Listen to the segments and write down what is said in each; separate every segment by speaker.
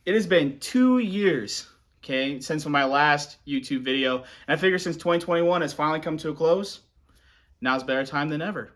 Speaker 1: It has been 2 years, okay, since my last YouTube video, and I figure since 2021 has finally come to a close, now's a better time than ever.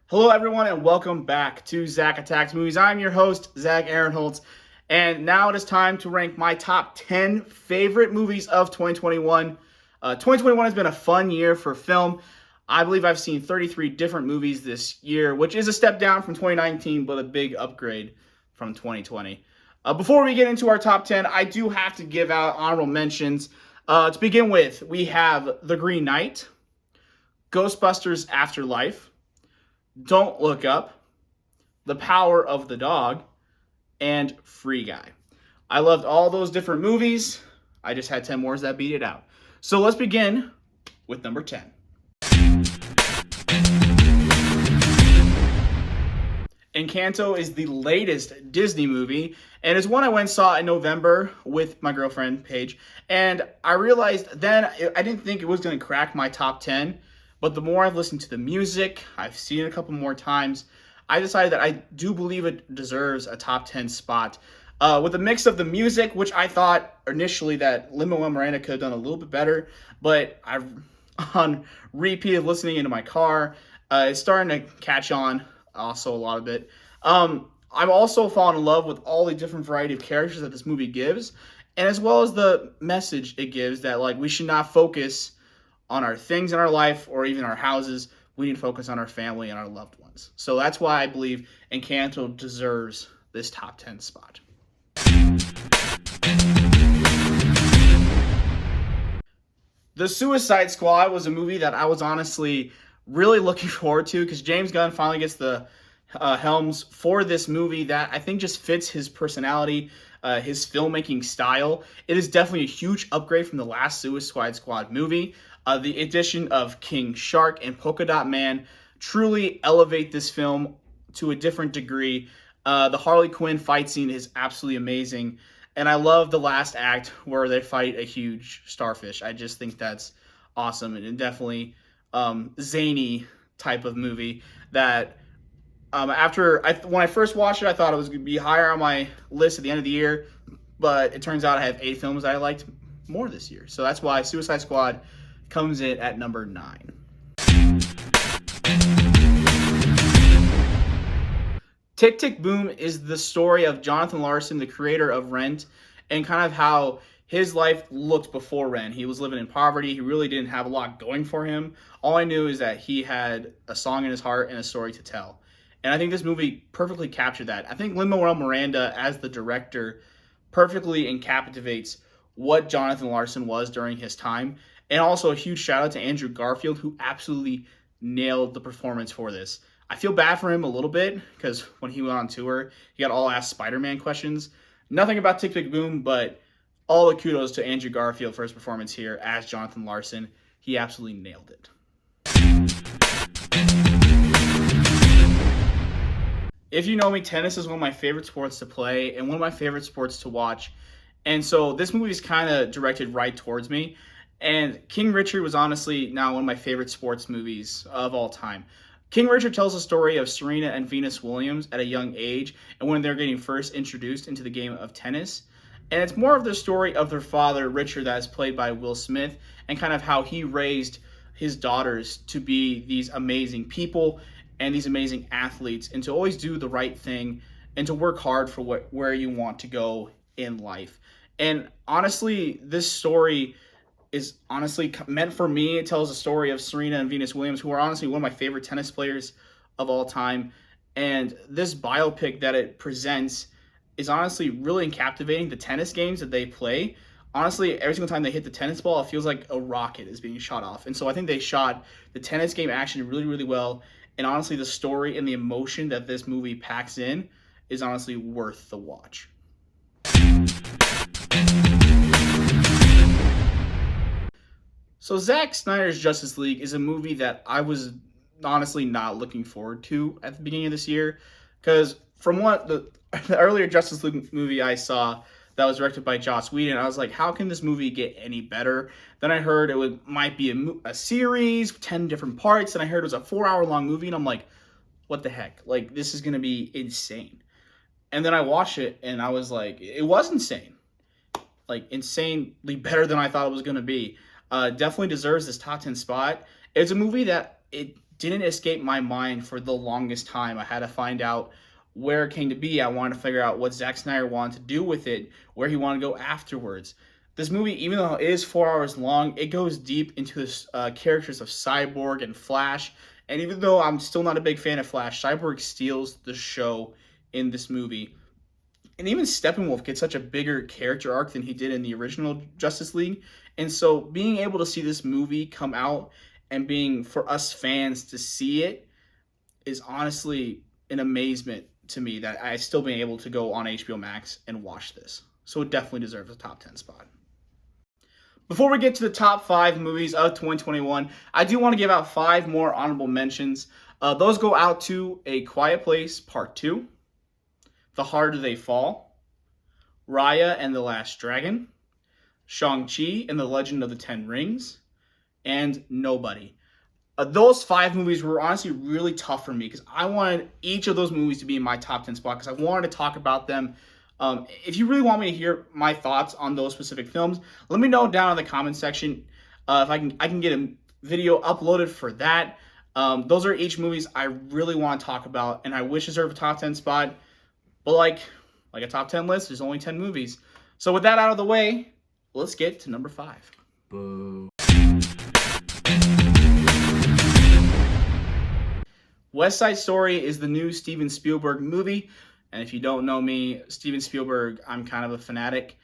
Speaker 1: Hello, everyone, and welcome back to Zach Attacks Movies. I'm your host, Zach Aaronholtz, and now it is time to rank my top 10 favorite movies of 2021. 2021 has been a fun year for film. I believe I've seen 33 different movies this year, which is a step down from 2019, but a big upgrade from 2020. Before we get into our top 10, I do have to give out honorable mentions. To begin with, we have The Green Knight, Ghostbusters Afterlife, Don't Look Up, The Power of the Dog, and Free Guy. I loved all those different movies. I just had 10 more that beat it out. So let's begin with number 10. Encanto is the latest Disney movie, and it's one I went and saw in November with my girlfriend, Paige. And I realized then I didn't think it was going to crack my top 10, but the more I've listened to the music, I've seen it a couple more times, I decided that I do believe it deserves a top 10 spot. With a mix of the music, which I thought initially that Lin-Manuel Miranda could have done a little bit better, but I've on repeat of listening into my car, it's starting to catch on also a lot of it. I'm also falling in love with all the different variety of characters that this movie gives, and as well as the message it gives that like we should not focus on our things in our life or even our houses. We need to focus on our family and our loved ones. So that's why I believe Encanto deserves this top 10 spot. The Suicide Squad was a movie that I was honestly really looking forward to because James Gunn finally gets the helms for this movie that I think just fits his personality, his filmmaking style. It is definitely a huge upgrade from the last Suicide Squad movie. The addition of King Shark and Polka Dot Man truly elevate this film to a different degree. The Harley Quinn fight scene is absolutely amazing. And I love the last act where they fight a huge starfish. I just think that's awesome and definitely zany type of movie that when I first watched it, I thought it was going to be higher on my list at the end of the year. But it turns out I have 8 films that I liked more this year. So that's why Suicide Squad comes in at number 9. Tick, Tick, Boom is the story of Jonathan Larson, the creator of Rent, and kind of how his life looked before Rent. He was living in poverty. He really didn't have a lot going for him. All I knew is that he had a song in his heart and a story to tell. And I think this movie perfectly captured that. I think Lin-Manuel Miranda, as the director, perfectly encapsulates what Jonathan Larson was during his time. And also a huge shout out to Andrew Garfield, who absolutely nailed the performance for this. I feel bad for him a little bit because when he went on tour, he got all asked Spider-Man questions. Nothing about Tick, Tick, Boom, but all the kudos to Andrew Garfield for his performance here as Jonathan Larson. He absolutely nailed it. If you know me, tennis is one of my favorite sports to play and one of my favorite sports to watch. And so this movie is kind of directed right towards me. And King Richard was honestly now one of my favorite sports movies of all time. King Richard tells the story of Serena and Venus Williams at a young age and when they're getting first introduced into the game of tennis. And it's more of the story of their father, Richard, that is played by Will Smith, and kind of how he raised his daughters to be these amazing people and these amazing athletes and to always do the right thing and to work hard for where you want to go in life. And honestly, this story is honestly meant for me. It tells the story of Serena and Venus Williams, who are honestly one of my favorite tennis players of all time. And this biopic that it presents is honestly really captivating. The tennis games that they play, honestly, every single time they hit the tennis ball, it feels like a rocket is being shot off. And so I think they shot the tennis game action really, really well. And honestly, the story and the emotion that this movie packs in is honestly worth the watch. So Zack Snyder's Justice League is a movie that I was honestly not looking forward to at the beginning of this year because from what the earlier Justice League movie I saw, that was directed by Joss Whedon. I was like, how can this movie get any better? Then I heard might be a series, 10 different parts, and I heard it was a 4-hour long movie, and I'm like, what the heck? Like, this is gonna be insane. And then I watched it, and I was like, it was insane. Like, insanely better than I thought it was gonna be. Definitely deserves this top 10 spot. It's a movie that it didn't escape my mind for the longest time. I had to find out where it came to be. I wanted to figure out what Zack Snyder wanted to do with it, where he wanted to go afterwards. This movie, even though it is 4 hours long, it goes deep into the characters of Cyborg and Flash. And even though I'm still not a big fan of Flash, Cyborg steals the show in this movie. And even Steppenwolf gets such a bigger character arc than he did in the original Justice League. And so being able to see this movie come out and being for us fans to see it is honestly an amazement to me that I still been able to go on HBO Max and watch this. So it definitely deserves a top 10 spot. Before we get to the top 5 movies of 2021, I do want to give out 5 more honorable mentions. Those go out to A Quiet Place Part 2, The Harder They Fall, Raya and the Last Dragon, Shang-Chi and the Legend of the Ten Rings, and Nobody. Those 5 movies were honestly really tough for me because I wanted each of those movies to be in my top 10 spot because I wanted to talk about them. If you really want me to hear my thoughts on those specific films, let me know down in the comment section. If I can get a video uploaded for that. Those are each movies I really want to talk about, and I wish deserve a top 10 spot. But like a top 10 list, there's only 10 movies. So with that out of the way, let's get to number 5.
Speaker 2: Boo.
Speaker 1: West Side Story is the new Steven Spielberg movie. And if you don't know me, Steven Spielberg, I'm kind of a fanatic.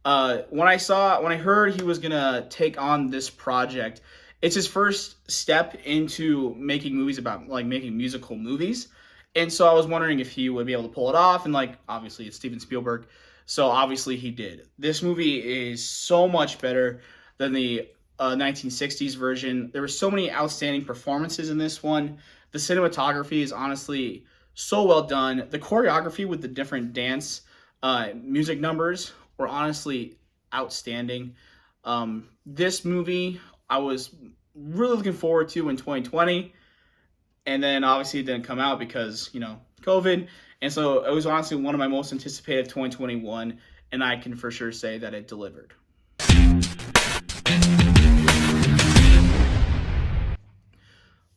Speaker 1: When I heard he was gonna take on this project, it's his first step into making movies about making musical movies. And so I was wondering if he would be able to pull it off. And obviously it's Steven Spielberg. So obviously he did. This movie is so much better than the 1960s version. There were so many outstanding performances in this one. The cinematography is honestly so well done. The choreography with the different dance music numbers were honestly outstanding. This movie I was really looking forward to in 2020. And then obviously it didn't come out because, COVID. And so it was honestly one of my most anticipated 2021. And I can for sure say that it delivered.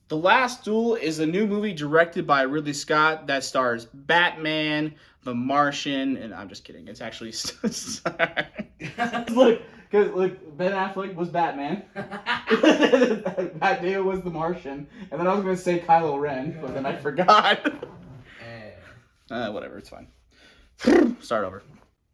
Speaker 1: The Last Duel is a new movie directed by Ridley Scott that stars Batman, The Martian, and I'm just kidding. It's actually look, Ben Affleck was Batman. Matt Damon was The Martian, and then I was gonna say Kylo Ren, but then I forgot. Whatever, it's fine. Start over.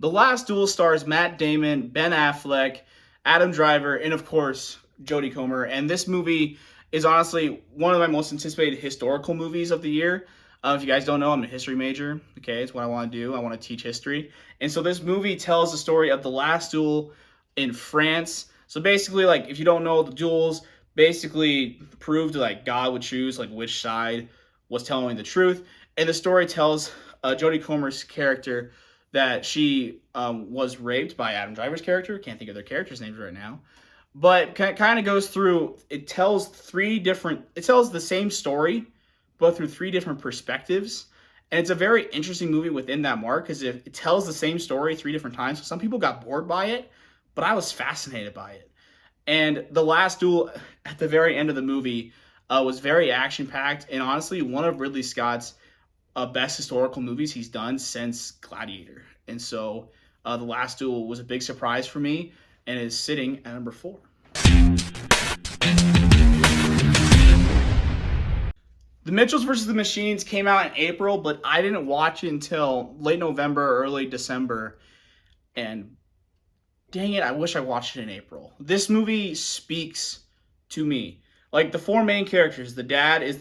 Speaker 1: The Last Duel stars Matt Damon, Ben Affleck, Adam Driver, and of course Jodie Comer. And this movie is honestly one of my most anticipated historical movies of the year. If you guys don't know, I'm a history major. Okay, it's what I want to do. I want to teach history. And so this movie tells the story of the last duel in France. So basically, if you don't know, the duels basically proved God would choose which side was telling the truth. And the story tells Jodie Comer's character that she was raped by Adam Driver's character. Can't think of their characters' names right now. But kind of goes through, it tells the same story, but through 3 different perspectives. And it's a very interesting movie within that mark, because it tells the same story 3 different times. So some people got bored by it, but I was fascinated by it. And the last duel at the very end of the movie was very action-packed, and honestly, one of Ridley Scott's best historical movies he's done since Gladiator. And so the last duel was a big surprise for me, and is sitting at number 4. The Mitchells vs. the Machines came out in April, but I didn't watch it until late November or early December. And dang it, I wish I watched it in April. This movie speaks to me. The 4 main characters, the dad is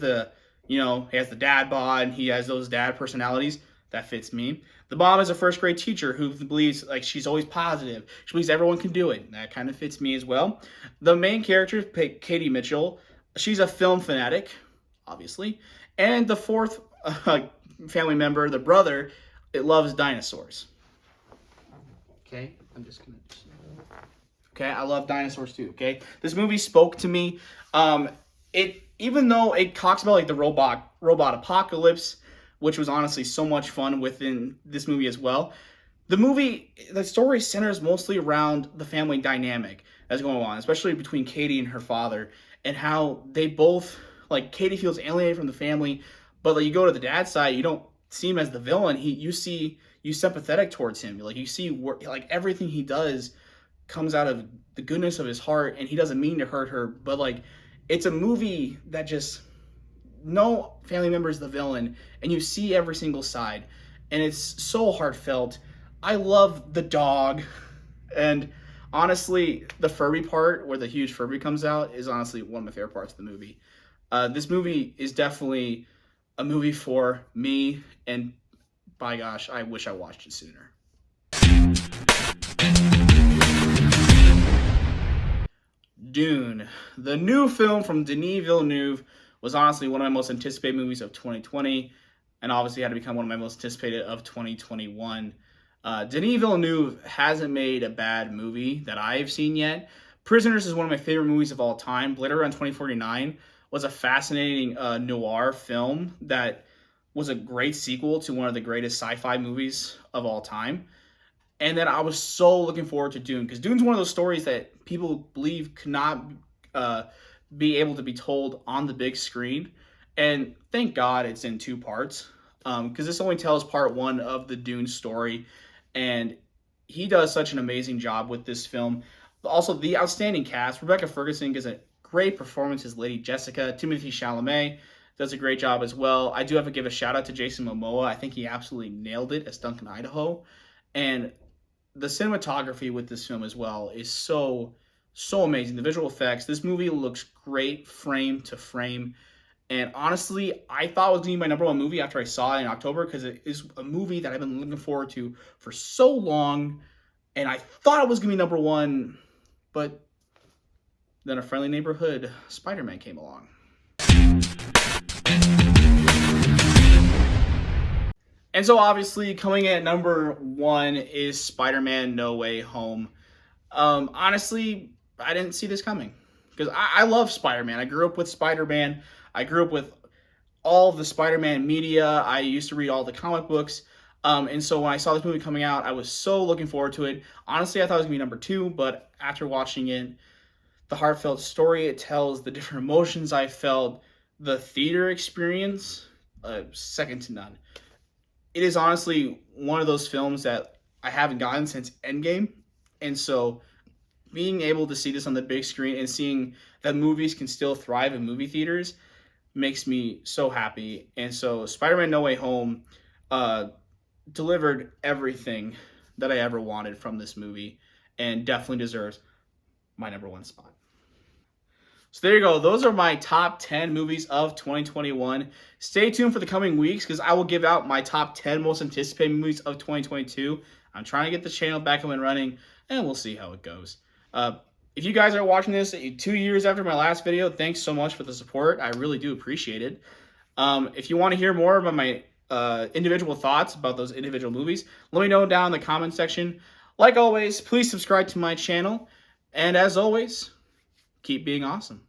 Speaker 1: he has the dad bod, he has those dad personalities. That fits me. The mom is a first grade teacher who believes she's always positive. She believes everyone can do it. That kind of fits me as well. The main character, Katie Mitchell, she's a film fanatic, obviously. And the 4th family member, the brother, it loves dinosaurs. Okay, I'm just gonna. Okay, I love dinosaurs too. Okay, this movie spoke to me. It even though it talks about like the robot apocalypse, which was honestly so much fun within this movie as well. The story centers mostly around the family dynamic that's going on, especially between Katie and her father, and how they both like Katie feels alienated from the family, but like you go to the dad's side, you don't see him as the villain. You sympathetic towards him. Like you see like everything he does comes out of the goodness of his heart, and he doesn't mean to hurt her, but like it's a movie that just no family member is the villain, and you see every single side, and it's so heartfelt. I love the dog, and honestly, the Furby part where the huge Furby comes out is honestly one of my favorite parts of the movie. This movie is definitely a movie for me, and by gosh, I wish I watched it sooner. Dune, the new film from Denis Villeneuve, was honestly one of my most anticipated movies of 2020, and obviously had to become one of my most anticipated of 2021. Denis Villeneuve hasn't made a bad movie that I've seen yet. Prisoners is one of my favorite movies of all time. Blade Runner 2049 was a fascinating noir film that was a great sequel to one of the greatest sci-fi movies of all time. And then I was so looking forward to Dune because Dune's one of those stories that people believe cannot uh, be able to be told on the big screen. And thank God it's in two parts because this only tells part one of the Dune story. And he does such an amazing job with this film. Also, the outstanding cast. Rebecca Ferguson gives a great performance as Lady Jessica. Timothy Chalamet does a great job as well. I do have to give a shout out to Jason Momoa. I think he absolutely nailed it as Duncan Idaho. And the cinematography with this film as well is so amazing. The visual effects. This movie looks great frame to frame. And honestly, I thought it was going to be my number one movie after I saw it in October because it is a movie that I've been looking forward to for so long. And I thought it was going to be number one, but then A Friendly Neighborhood Spider-Man came along. And so obviously coming at number one is Spider-Man No Way Home. Honestly, I didn't see this coming because I love Spider-Man. I grew up with Spider-Man. I grew up with all of the Spider-Man media. I used to read all the comic books. And so when I saw this movie coming out, I was so looking forward to it. Honestly, I thought it was going to be number two, but after watching it, the heartfelt story it tells, the different emotions I felt, the theater experience, second to none. It is honestly one of those films that I haven't gotten since Endgame. And so being able to see this on the big screen and seeing that movies can still thrive in movie theaters makes me so happy. And so Spider-Man No Way Home delivered everything that I ever wanted from this movie and definitely deserves my number one spot. So there you go. Those are my top 10 movies of 2021. Stay tuned for the coming weeks because I will give out my top 10 most anticipated movies of 2022. I'm trying to get the channel back up and running, and we'll see how it goes. If you guys are watching this 2 years after my last video, thanks so much for the support. I really do appreciate it. If you want to hear more about my individual thoughts about those individual movies, let me know down in the comment section. Like always, please subscribe to my channel. And as always, keep being awesome.